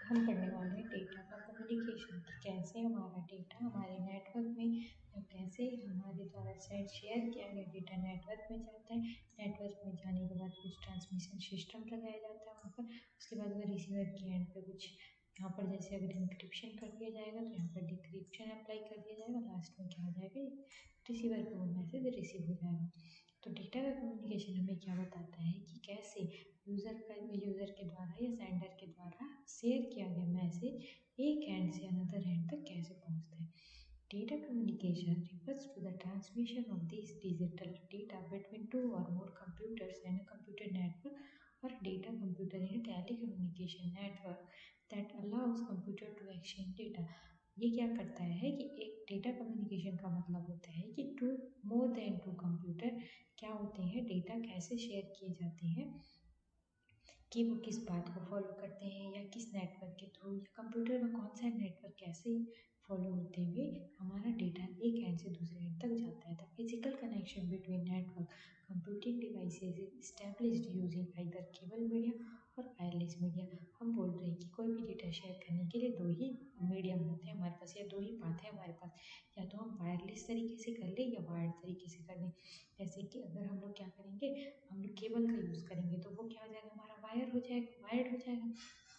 हम पढ़ने वाले हैं डेटा का कम्युनिकेशन, कि कैसे हमारा डेटा हमारे नेटवर्क में कैसे हमारे द्वारा शेयर किया गया डेटा नेटवर्क में जाता है। नेटवर्क में जाने के बाद कुछ ट्रांसमिशन सिस्टम लगाया जाता है वहाँ पर। उसके बाद वह रिसीवर के एंड पे कुछ यहाँ पर जैसे अगर इंक्रिप्शन कर दिया जाएगा तो यहाँ पर डिक्रिप्शन अप्लाई कर दिया जाएगा। लास्ट में क्या हो जाएगा, रिसीवर को वो मैसेज रिसीव हो जाएगा। तो डेटा का कम्युनिकेशन हमें क्या बताता है कि कैसे यूज़र के द्वारा या सेंडर के द्वारा शेयर किया गया मैसेज एक एंड से अनदर एंड तक कैसे पहुंचता है। Data communication refers to the transmission of these digital data between two or more computers and a computer network or data computer in a telecommunication network that allows computer to exchange data। ये क्या करता है कि एक data communication का मतलब होता है कि मोर देन टू कंप्यूटर क्या होते हैं, डेटा कैसे शेयर किए जाते हैं, कि वो किस बात को फॉलो करते हैं या किस नेटवर्क के थ्रू या कंप्यूटर का कौन सा नेटवर्क कैसे फॉलो होते हुए हमारा डेटा एक एंड से दूसरे एंड तक जाता है। The physical connection between network computing devices established using either cable media और वायरलेस मीडिया। हम बोल रहे हैं कि कोई भी डेटा शेयर करने के लिए दो ही मीडियम होते हैं हमारे पास, या दो ही बात है हमारे पास, या तो हम वायरलेस तरीके से कर लें या वायर्ड तरीके से कर दें। जैसे कि अगर हम लोग क्या करेंगे, हम लोग केबल का यूज़ करेंगे तो वो क्या हो जाएगा, हमारा वायर्ड हो जाएगा।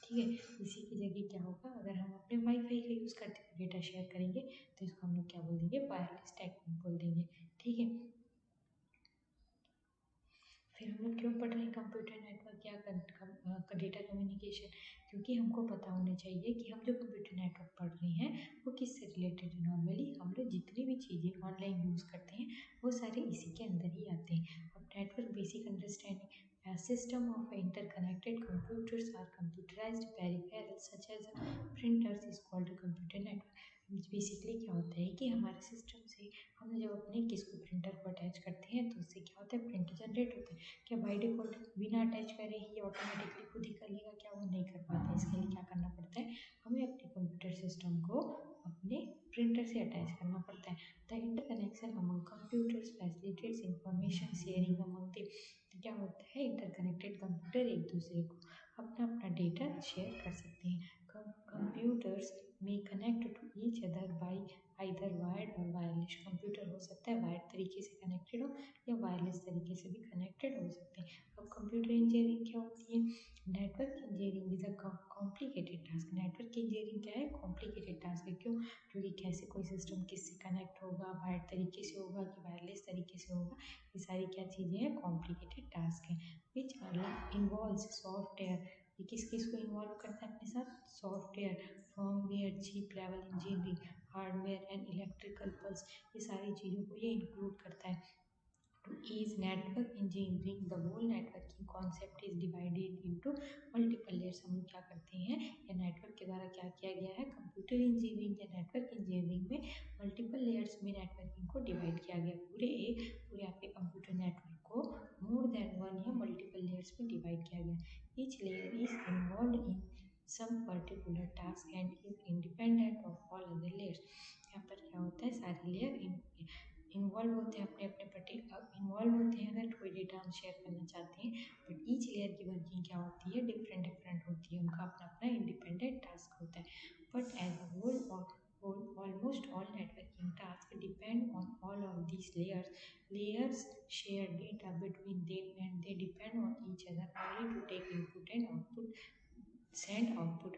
ठीक है, इसी की जगह क्या होगा, अगर हम अपने वाईफाई का यूज़ करते हुए डेटा शेयर करेंगे तो इसको हम लोग क्या बोल देंगे, वायरलेस टेक्निक बोल देंगे। ठीक है, फिर हम लोग क्यों पढ़ रहे हैं कंप्यूटर नेटवर्क या डेटा कम्युनिकेशन, क्योंकि हमको पता होना चाहिए कि हम जो कंप्यूटर नेटवर्क पढ़ रहे हैं वो किससे रिलेटेड है। नॉर्मली हम लोग जितनी भी चीज़ें ऑनलाइन यूज़ करते हैं वो सारे इसी के अंदर ही आते हैं। अब network basic understanding A system of interconnected computers or computerized peripherals such as printers is called a computer network। Basically क्या होता है कि हमारे सिस्टम से हम जब अपने किसको प्रिंटर को अटैच करते हैं तो उससे क्या होता है, प्रिंट जनरेट होता है। क्या बाई डिफॉल्ट बिना अटैच करे ही ऑटोमेटिकली खुद ही कर लेगा, क्या वो नहीं कर पाता है। इसके लिए क्या करना पड़ता है, हमें अपने कंप्यूटर सिस्टम को अपने प्रिंटर से अटैच करना पड़ता है। The interconnection among computers facilitates information sharing among the. क्या होता है, इंटरकनेक्टेड कंप्यूटर एक दूसरे को अपना अपना डेटा शेयर कर सकते हैं। कंप्यूटर्स में connect to each other by either wired और वायरलेस। कंप्यूटर हो सकता है वायर्ड तरीके से कनेक्टेड हो या वायरलेस तरीके से भी कनेक्टेड हो सकते हैं। अब कंप्यूटर इंजीनियरिंग क्या होती है, network engineering is a complicated task. Network engineering क्या है, कॉम्प्लिकेटेड टास्क है। क्यों, क्योंकि कैसे कोई सिस्टम किससे कनेक्ट होगा, वायर्ड तरीके से होगा कि वायरलेस तरीके से होगा, ये सारी क्या चीज़ें हैं, कॉम्प्लिकेटेड टास्क है। विच इन्वॉल्व्स सॉफ्टवेयर, ये किस किस को इन्वॉल्व करता है अपने साथ, software, firmware, chip level engineering, hardware and electrical pulse, ये सारी चीज़ों को ये इंक्लूड करता है। To ease network engineering, the whole networking concept is divided into multiple layers। हम लोग क्या करते हैं, या नेटवर्क के द्वारा क्या किया गया है, कंप्यूटर इंजीनियरिंग या नेटवर्क इंजीनियरिंग में मल्टीपल लेयर्स में नेटवर्किंग को डिवाइड किया गया। पूरे आपके कंप्यूटर नेटवर्क को मोर देन वन या मल्टीपल लेयर्स में डिवाइड किया गया। Each layer is involve in some particular task and is independent of all other layers। यहाँ पर क्या होता है, सारे लेयर इन्वॉल्व होते हैं इन्वॉल्व होते हैं अगर कोई डेटा हम शेयर करना चाहते हैं, बट ईच लेयर की वर्किंग क्या होती है, डिफरेंट होती है, उनका अपना अपना इंडिपेंडेंट टास्क होता है। But as a whole almost all networking tasks depend on all of these layers share data between them and they depend on each other only to take input and output, send output.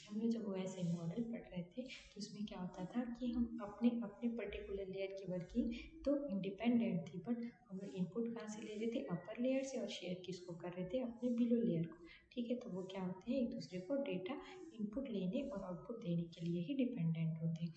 हम लोग जब OS model पढ़ रहे थे तो उसमें क्या होता था कि हम अपने अपने पर्टिकुलर लेयर की वर्किंग तो इंडिपेंडेंट थी, बट हम लोग इनपुट कहाँ से ले रहे थे, अपर लेयर से, और शेयर किसको कर रहे थे, अपने बिलो लेयर को। ठीक है, तो वो क्या होते हैं, एक दूसरे को डेटा इनपुट लेने और आउटपुट देने के लिए ही डिपेंडेंट होते हैं।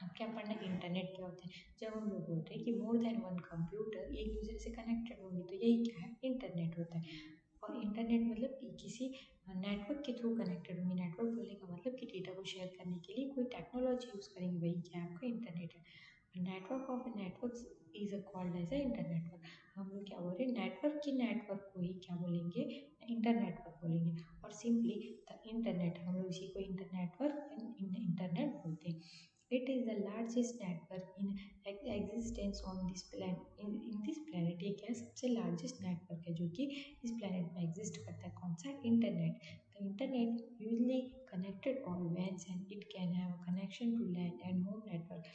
अब क्या पढ़ना, इंटरनेट क्या होता है। जब हम लोग बोलते हैं कि मोर देन वन कंप्यूटर एक दूसरे से कनेक्टेड होंगे तो यही क्या है, इंटरनेट होता है। और इंटरनेट मतलब कि किसी नेटवर्क के थ्रू कनेक्टेड होंगे। नेटवर्क बोलने का मतलब कि डेटा को शेयर करने के लिए कोई टेक्नोलॉजी यूज़ करेंगे, वही क्या है, आपका इंटरनेट है। Network of network is a called as a internetwork. हम लोग क्या बोल रहे हैं, नेटवर्क की नेटवर्क को ही क्या बोलेंगे, इंटरनेटवर्क बोलेंगे। और सिंपली द इंटरनेट, हम लोग इसी को इंटरनेटवर्क इंटरनेट बोलते हैं। It is the largest network in existence on this planet। in this planet ये क्या है, सबसे लार्जेस्ट नेटवर्क है जो कि इस प्लानट में एग्जिस्ट करता है। कौन सा, internet. The internet usually connected all WANs and it can have a connection to LAN and home network.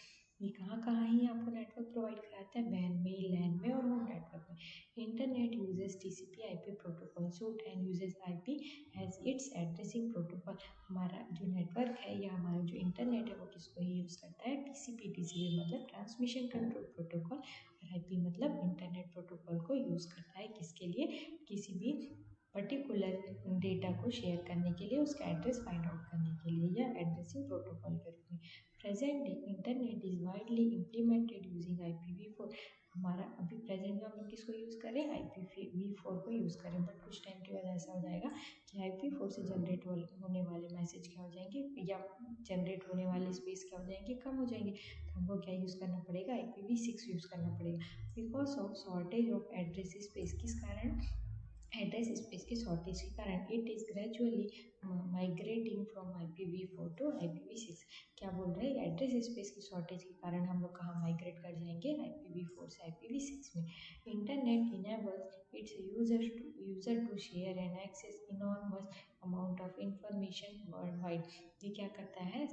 ये कहाँ कहाँ ही आपको नेटवर्क प्रोवाइड कराता है, वैन में, लैन में और होम नेटवर्क में। Internet uses TCP/IP protocol suite and uses IP as its addressing protocol. हमारा जो नेटवर्क है या हमारा जो इंटरनेट है वो किसको ही यूज़ करता है, TCP मतलब ट्रांसमिशन कंट्रोल प्रोटोकॉल, और IP मतलब इंटरनेट प्रोटोकॉल को यूज़ करता है किसके लिए, किसी भी पर्टिकुलर डेटा को शेयर करने के लिए, उसका एड्रेस फाइंड आउट करने के लिए, या एड्रेसिंग प्रोटोकॉल के रूप में। Present day internet is widely implemented using IPv4। हमारा अभी प्रेजेंट में हम लोग किसको यूज़ करें, IPv4 को यूज़ करें, बट कुछ टाइम के बाद ऐसा हो जाएगा कि IP4 से जनरेट होने वाले मैसेज क्या हो जाएंगे या जनरेट होने वाले स्पेस क्या हो जाएंगे, कम हो जाएंगे। तो हमको क्या यूज़ करना पड़ेगा, IPv6 यूज़ करना पड़ेगा। Because of shortage of address space, किस कारण, एड्रेस स्पेस की शॉर्टेज के कारण it is gradually migrating from IPv4 to IPv6। क्या बोल रहे हैं, एड्रेस स्पेस की शॉर्टेज के कारण हम लोग कहाँ माइग्रेट कर जाएंगे, IPv4 से IPv6 में। Internet enables its user to share and access enormous amount of information world wide. ये क्या करता है,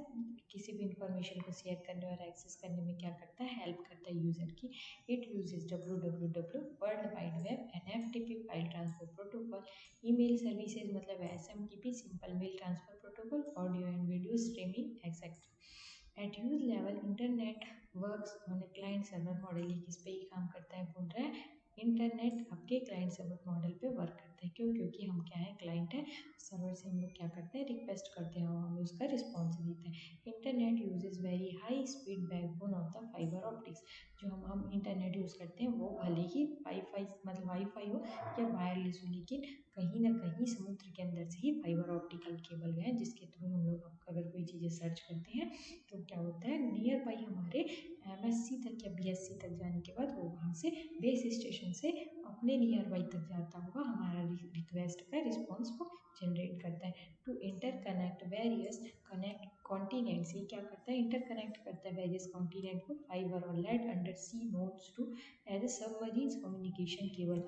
किसी भी इंफॉर्मेशन को शेयर करने और एक्सेस करने में क्या करता है, हेल्प करता है यूज़र की। It uses www world wide web and FTP file transfer protocol, email services मतलब SMTP simple mail transfer protocol, audio and video streaming etcetera. At use level internet works on a client server model. ये किस पे ही काम करता है, बोल रहा है इंटरनेट आपके क्लाइंट सर्वर मॉडल पे वर्क करता है। क्यों, क्योंकि हम क्या है, क्लाइंट है, सर्वर से हम लोग क्या करते हैं, रिक्वेस्ट करते हैं और हम उसका रिस्पॉन्स देते हैं। Internet uses very high speed backbone of the fibre optics. जो हम इंटरनेट यूज़ करते हैं वो भले ही वाईफाई मतलब वाईफाई हो या वायरलेस हो, लेकिन कहीं ना कहीं समुद्र के अंदर से ही फाइबर ऑप्टिकल केबल गए, जिसके थ्रू हम लोग अगर कोई चीज़ें सर्च करते हैं तो क्या होता है, नियर बाई हमारे MSC तक या BSC तक जाने के बाद वो वहाँ से बेस स्टेशन से अपने नियर बाई तक जाता होगा, हमारा रिक्वेस्ट का रिस्पॉन्स वो जनरेट करता है। To interconnect various connect continents, ये क्या करता है, इंटरकनेक्ट करता है वेरियस कॉन्टिनेंट को, फाइबर और laid under sea nodes to as a submarine communication cable.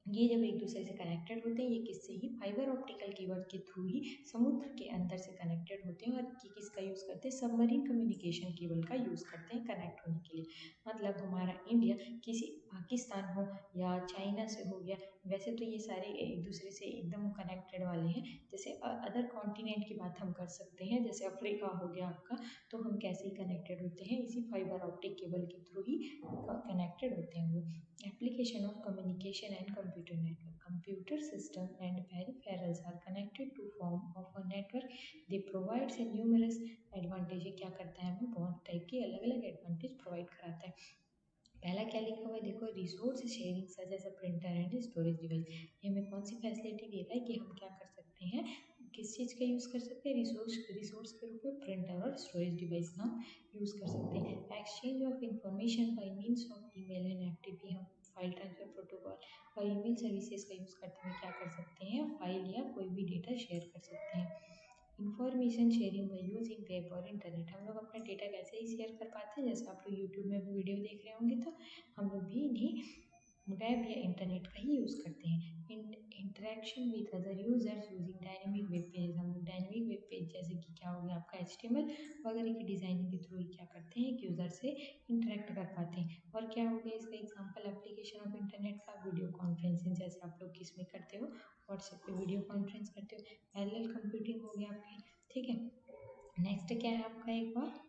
ये जब एक दूसरे से कनेक्टेड होते हैं, ये किससे ही, फाइबर ऑप्टिकल केबल के थ्रू ही समुद्र के अंदर से कनेक्टेड होते हैं, और ये किसका यूज़ करते हैं, सबमरीन कम्युनिकेशन केबल का यूज़ करते हैं कनेक्ट होने के लिए। मतलब हमारा इंडिया किसी पाकिस्तान हो या चाइना से हो, या वैसे तो ये सारे एक दूसरे से एकदम कनेक्टेड वाले हैं। जैसे अदर कॉन्टिनेंट की बात हम कर सकते हैं, जैसे अफ्रीका हो गया आपका, तो हम कैसे ही कनेक्टेड होते हैं, इसी फाइबर ऑप्टिक केबल के थ्रू ही कनेक्टेड होते हैं वो। Application of communication and computer network. Computer system and peripherals are connected to form of a network. They provides a numerous advantage. क्या करता है, हमें बहुत टाइप की अलग अलग एडवांटेज प्रोवाइड कराता है। पहला क्या लिखा हुआ है, देखो, resource sharing such as a printer and storage device. ये हमें कौन सी फैसिलिटी दे रहा है कि हम क्या कर सकते हैं, किस चीज़ का यूज़ कर सकते हैं, रिसोर्स के रूप में प्रिंटर और स्टोरेज डिवाइस का हम यूज़ कर सकते हैं। Exchange of information by means of email and FTP, हम फाइल ट्रांसफर प्रोटोकॉल और ईमेल सर्विसेज का यूज़ करते हुए क्या कर सकते हैं, फाइल या कोई भी डेटा शेयर कर सकते हैं। Information sharing by using web और इंटरनेट, हम लोग अपना डेटा कैसे ही शेयर कर पाते हैं, जैसे आप लोग यूट्यूब में भी वीडियो देख रहे होंगे तो हम लोग भी इन्हीं वेब या इंटरनेट का ही यूज़ करते हैं। Interaction with other users using dynamic web page, हम लोग डायनेमिक वेब पेज जैसे कि क्या हो गया आपका HTML वगैरह की डिज़ाइनिंग के थ्रू ही क्या करते हैं, कि यूज़र से इंटरेक्ट कर पाते हैं। और क्या हो गया इसका एग्जांपल, एप्लीकेशन ऑफ इंटरनेट का वीडियो कॉन्फ्रेंसिंग, जैसे आप लोग किस में करते हो, व्हाट्सएप पे वीडियो कॉन्फ्रेंस करते हो, पैरेलल कंप्यूटिंग हो गया आपकी, ठीक है। नेक्स्ट क्या है आपका, एक बार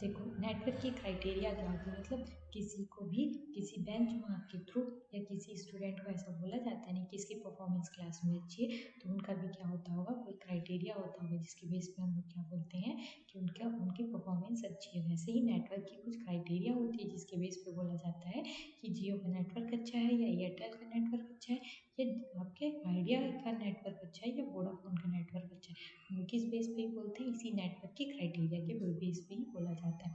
देखो, नेटवर्क की क्राइटेरिया क्या होती है, मतलब किसी को भी किसी बेंचमार्क के थ्रू या किसी स्टूडेंट को ऐसा बोला जाता नहीं कि इसकी परफॉर्मेंस क्लास में अच्छी है, तो उनका भी क्या होता होगा, कोई क्राइटेरिया होता होगा जिसके बेस पे हम लोग क्या बोलते हैं कि उनकी परफॉर्मेंस अच्छी है। वैसे ही नेटवर्क की कुछ क्राइटेरिया होती है जिसके बेस पे बोला जाता है कि जियो का नेटवर्क अच्छा है या एयरटेल का नेटवर्क अच्छा है, या आपके आइडिया का नेटवर्क अच्छा है या वोडाफोन का नेटवर्क अच्छा है। हम किस बेस पे ही बोलते हैं, इसी नेटवर्क की क्राइटेरिया के बेस पे ही बोला जाता है।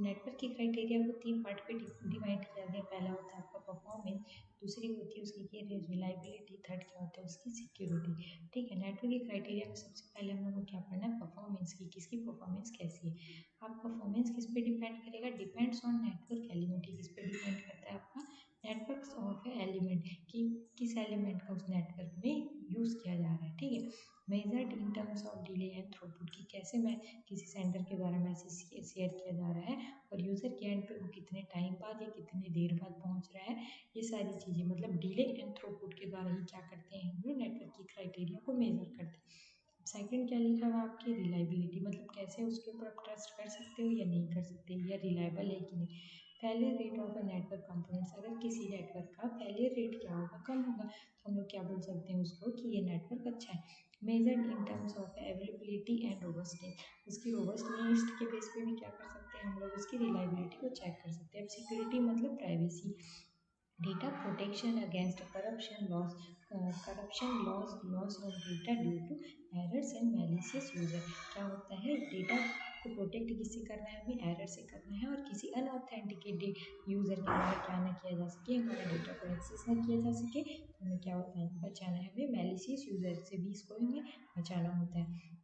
नेटवर्क की क्राइटेरिया को 3 पार्ट पे डिवाइड किया गया। पहला होता है आपका परफॉर्मेंस, दूसरी होती है उसकी रिलायबिलिटी, थर्ड क्या होता है उसकी सिक्योरिटी, ठीक है। नेटवर्क की क्राइटेरिया में सबसे पहले हम लोग को क्या पढ़ना है, परफॉर्मेंस की, किसकी परफॉर्मेंस कैसी है। आप परफॉर्मेंस किस पे डिपेंड करेगा, डिपेंड्स ऑन नेटवर्क एलिमेंट, किस पे डिपेंड करता है आपका, नेटवर्क ऑफ एलिमेंट किस एलिमेंट का उस नेटवर्क में यूज़ किया जा रहा है, ठीक है। Measured in terms of delay and throughput, कि कैसे मैं किसी सेंडर के द्वारा मैसेज शेयर किया जा रहा है और यूज़र के एंड पे वो कितने टाइम बाद या कितनी देर बाद पहुंच रहा है, ये सारी चीज़ें मतलब डिले एंड थ्रूपुट के द्वारा ही क्या करते हैं हम लोग नेटवर्क की क्राइटेरिया को मेजर करते हैं। सेकंड क्या लिखा हुआ आपकी रिलायबिलिटी, मतलब कैसे उसके ऊपर आप ट्रस्ट कर सकते हो या नहीं कर सकते, या रिलायबल है कि नहीं। Failure rate of a network components, अगर किसी नेटवर्क का फेलियर रेट क्या होगा, कम होगा, तो हम लोग क्या बोल सकते हैं उसको कि ये नेटवर्क अच्छा है। Measured in terms of availability and robustness, उसकी रोबस्टनेस के बेस पे भी क्या कर सकते हैं हम लोग उसकी रिलायबिलिटी को चेक कर सकते हैं। अब सिक्योरिटी मतलब privacy, data protection against corruption loss of data due to errors and malicious user. क्या होता है, डेटा को प्रोटेक्ट किससे करना है, हमें एरर से करना है और किसी अनऑथेंटिकेटेड यूजर के द्वारा क्या ना किया जा सके, हमारा डेटा को एक्सेस ना किया जा सके, तो हमें क्या होता है बचाना है, हमें मैलिशियस यूजर से भी इसको हमें बचाना होता है।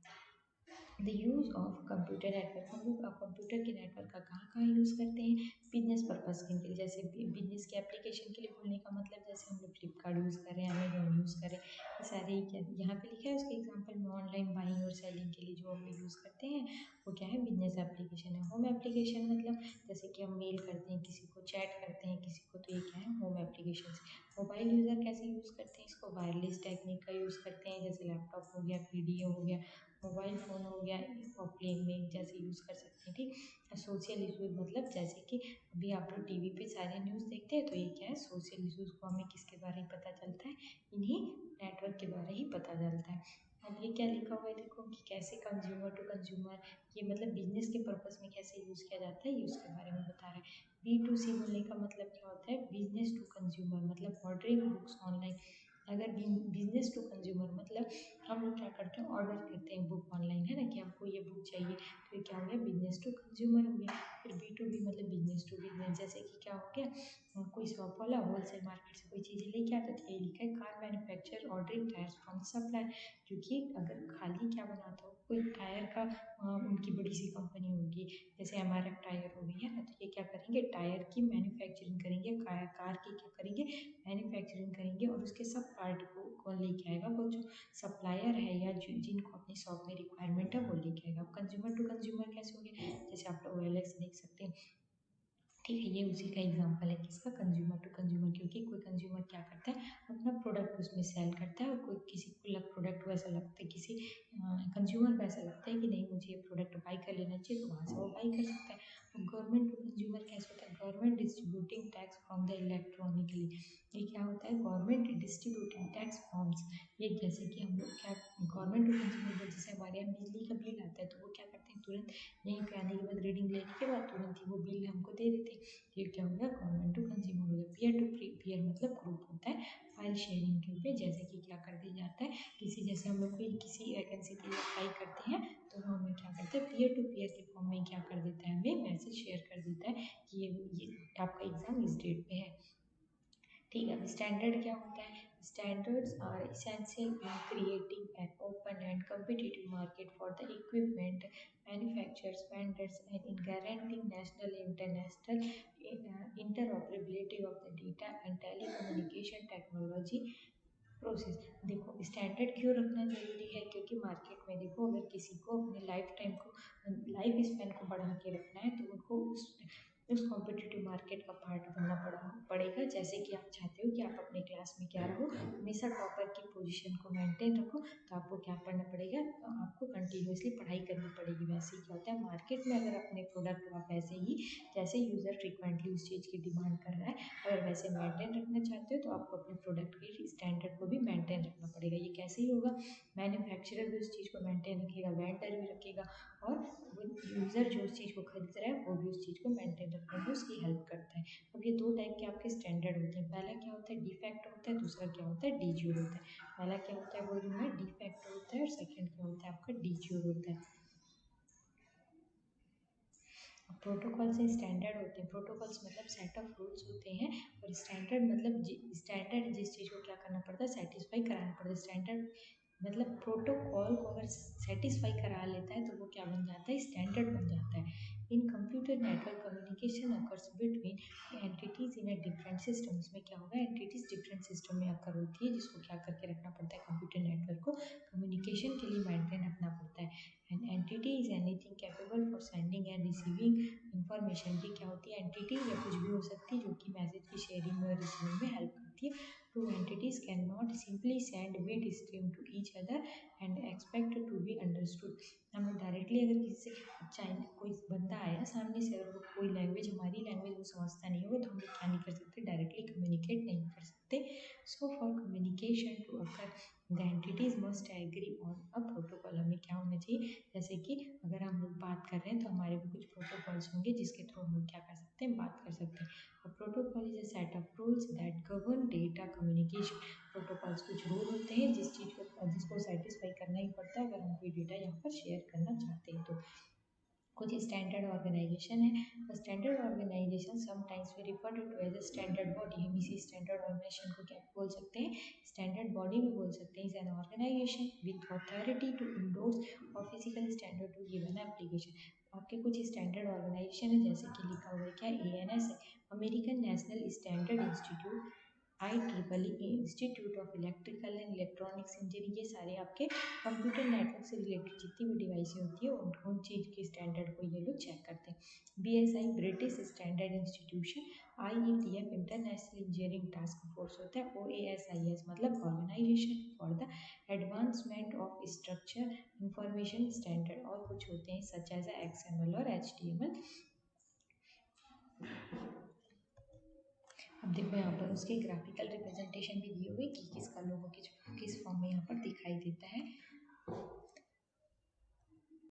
The use of computer network, हम लोग कंप्यूटर के नेटवर्क का कहाँ यूज़ करते हैं, बिजनेस पर्पज़ के लिए, जैसे बिजनेस के एप्लीकेशन के लिए बोलने का मतलब जैसे हम लोग फ्लिपकार्ट यूज़ करें, अमेजोन यूज़ करें, ये सारे क्या यहाँ पे लिखा है उसके एग्जांपल में ऑनलाइन बाइंग और सेलिंग के लिए जो हम लोग यूज़ करते हैं वो क्या है, बिजनेस एप्लीकेशन है। होम एप्लीकेशन मतलब जैसे कि हम मेल करते हैं किसी को, चैट करते हैं किसी को, तो ये क्या है होम एप्लीकेशन। मोबाइल यूज़र कैसे यूज़ करते हैं इसको, वायरलेस टेक्निक का यूज़ करते हैं, जैसे लैपटॉप हो गया, पीडीए हो गया, मोबाइल फ़ोन हो गया और प्लेन में जैसे यूज़ कर सकते हैं, ठीक। सोशल इशूज़ मतलब जैसे कि अभी आप लोग टीवी पे सारे न्यूज़ देखते हैं, तो ये क्या है सोशल इशूज़ को हमें किसके द्वारा ही पता चलता है, इन्हीं नेटवर्क के द्वारा ही पता चलता है। अब ये क्या लिखा हुआ है देखो कि कैसे कंज्यूमर टू कंज्यूमर, ये मतलब बिजनेस के पर्पज़ में कैसे यूज़ किया जाता है, ये उसके बारे में बता रहा है। B2C बोलने का मतलब क्या होता है, बिजनेस टू कंज्यूमर, मतलब ऑर्डरिंग बुक्स ऑनलाइन। अगर बिजनेस टू कंज्यूमर मतलब हम लोग क्या करते हैं, ऑर्डर करते हैं बुक ऑनलाइन, है ना, कि हमको ये बुक चाहिए, तो ये क्या हो गया बिजनेस टू कंज्यूमर हो गया। फिर B2B मतलब बिजनेस टू बिजनेस, जैसे कि क्या हो गया, कोई शॉप वाला होलसेल मार्केट से कोई चीज़ें लेके आता है, ये लिखा है car manufacture ordering tyres from supplier, क्योंकि अगर खाली क्या बनाता हो कोई टायर का उनकी बड़ी सी कंपनी होगी, जैसे MRF टायर हो गई है ना, तो ये क्या करेंगे टायर की मैन्युफैक्चरिंग करेंगे, कार की क्या करेंगे मैन्युफैक्चरिंग करेंगे, और उसके सब पार्ट को कौन लेके आएगा, वो जो सप्लायर है या जिनको अपनी शॉप में रिक्वायरमेंट है वो लेके आएगा। कंज्यूमर टू कंज्यूमर कैसे हो गया, जैसे आप लोग OLX देख सकते हैं, ठीक है, ये उसी का एग्जांपल है किसका, कंज्यूमर टू कंज्यूमर, क्योंकि कोई कंज्यूमर क्या करता है अपना प्रोडक्ट उसमें सेल करता है, और कोई किसी को प्रोडक्ट को ऐसा लगता है, किसी कंज्यूमर को ऐसा लगता है कि नहीं मुझे ये प्रोडक्ट बाई कर लेना चाहिए, तो वहाँ से वो बाई कर सकता है। और गवर्नमेंट टू कंज्यूमर कैसे होता है, government distributing tax from the electronically, ये क्या होता है गवर्नमेंट डिस्ट्रीब्यूटिंग टैक्स फॉर्म्स, ये जैसे कि हम लोग क्या गवर्नमेंट टू कंज्यूमर, जैसे हमारे यहाँ बिजली का बिल आता है तो वो क्या करते हैं तुरंत यहीं पे आने के बाद रीडिंग लेने के बाद तुरंत ही वो बिल हमको दे देते हैं, ये क्या हो गया गवर्नमेंट टू कंज्यूमर हो गया। पीयर टू पीयर मतलब ग्रुप होता है फाइल शेयरिंग के पे, जैसे कि क्या कर दिया जाता है किसी, जैसे हम लोग कोई किसी वैकेंसी के लिए अप्लाई करते हैं तो वो हमें क्या करता है पीयर टू पीयर के फॉर्म में क्या कर देता है, हमें मैसेज शेयर कर देता है कि ये आपका एग्ज़ाम इस डेट पे है, ठीक है। स्टैंडर्ड क्या होता है, standards are essential in creating an open and competitive market for the equipment manufacturers vendors and in guaranteeing national international interoperability of the data and telecommunication technology process. देखो standard क्यों रखना जरूरी है, क्योंकि मार्केट में देखो अगर किसी को अपने लाइफ टाइम को लाइफ स्पैन को बढ़ा के रखना है तो उनको उस कॉम्पिटिटिव मार्केट का पार्ट बनना पड़ेगा। जैसे कि आप चाहते हो कि आप अपने क्लास में क्या रहो, हमेशा टॉपर की पोजीशन को मेंटेन रखो, तो आपको क्या पढ़ना पड़ेगा, तो आपको कंटिन्यूसली पढ़ाई करनी पड़ेगी। वैसे ही क्या होता है मार्केट में अगर अपने प्रोडक्ट को आप ऐसे ही जैसे यूज़र फ्रिक्वेंटली उस चीज़ की डिमांड कर रहा है अगर वैसे मेंटेन रखना चाहते हो तो आपको अपने प्रोडक्ट के स्टैंडर्ड को भी मेंटेन रखना पड़ेगा। ये कैसे ही होगा, मैन्युफैक्चरर भी उस चीज़ को मेंटेन रखेगा, वेंडर भी रखेगा, और वो यूज़र जो उस चीज़ को खरीद रहा है वो भी उस चीज़ को मेंटेन रखने में उसकी हेल्प करता है। अब ये दो टाइप के आपके स्टैंडर्ड होते हैं, पहला क्या होता है डिफेक्ट होता है, दूसरा क्या होता है डीज्यूर होता है। पहला क्या होता है बोल रही हूँ मैं डिफेक्ट होता है, और सेकेंड क्या होता है आपका डीज्यूर होता है। प्रोटोकॉल से स्टैंडर्ड होते हैं, प्रोटोकॉल्स मतलब सेट ऑफ रूल्स होते हैं, और स्टैंडर्ड मतलब स्टैंडर्ड जिस चीज़ को क्या करना पड़ता है सेटिस्फाई कराना पड़ता है। स्टैंडर्ड मतलब प्रोटोकॉल को अगर सेटिस्फाई करा लेता है तो वो क्या बन जाता है स्टैंडर्ड बन जाता है। इन computer network communication occurs between entities in a different system. इसमें क्या होगा, एंटिटीज डिफरेंट सिस्टम में अकर होती है, जिसको क्या करके रखना पड़ता है, कंप्यूटर नेटवर्क को कम्युनिकेशन के लिए मेंटेन रखना पड़ता है। And entity is anything capable for sending end receiving information. ये क्या होती है, एंटिटी या कुछ भी हो सकती है जो कि मैसेज की शेयरिंग और रिसीविंग में हेल्प करती है। Two entities cannot simply send bit stream to each other and expect to be understood। हम लोग डायरेक्टली अगर किसी से चाइना कोई बंदा आया सामने से और वो कोई लैंग्वेज हमारी लैंग्वेज वो समझता नहीं होगा, तो हम लोग क्या नहीं कर सकते, डायरेक्टली कम्युनिकेट नहीं कर सकते। So for communication to occur the entities must agree on a protocol. हमें क्या होना चाहिए, जैसे कि अगर हम लोग बात कर रहे हैं तो हमारे भी कुछ प्रोटोकॉल्स होंगे जिसके थ्रू हम लोग क्या कर सकते हैं, बात कर सकते हैं। A protocol is a set of rules that govern data communication। Protocols कुछ रूल होते हैं जिसको सेटिस्फाई करना ही पड़ता है अगर हम कोई डेटा यहाँ पर शेयर करना चाहते हैं तो। कुछ स्टैंडर्ड ऑर्गेनाइजेशन है। Standard organization sometimes we refer to as a standard body. हम इसी स्टैंडर्ड ऑर्गेनाइजेशन को क्या बोल सकते हैं, स्टैंडर्ड बॉडी भी बोल सकते हैं। Is an organisation with authority to endorse और physical standard to given application. आपके कुछ स्टैंडर्ड ऑर्गेनाइजेशन है, जैसे कि लिखा हुआ है क्या, ANS है, American national standard institute, IEEE institute of electrical and electronics engineering. ये सारे आपके कंप्यूटर नेटवर्क से रिलेटेड जितनी भी डिवाइसें होती है उन चीज़ के स्टैंडर्ड को ये लोग चेक करते हैं। BSI British standard institution, IETF international engineering task force होता है, OASIS मतलब organization for the advancement of structure information standard. और कुछ होते हैं सच एज XML और HTML। अब देखो यहाँ पर उसके ग्राफिकल रिप्रेजेंटेशन भी दिए हुए कि किसका लोगो किस फॉर्म में यहाँ पर दिखाई देता है।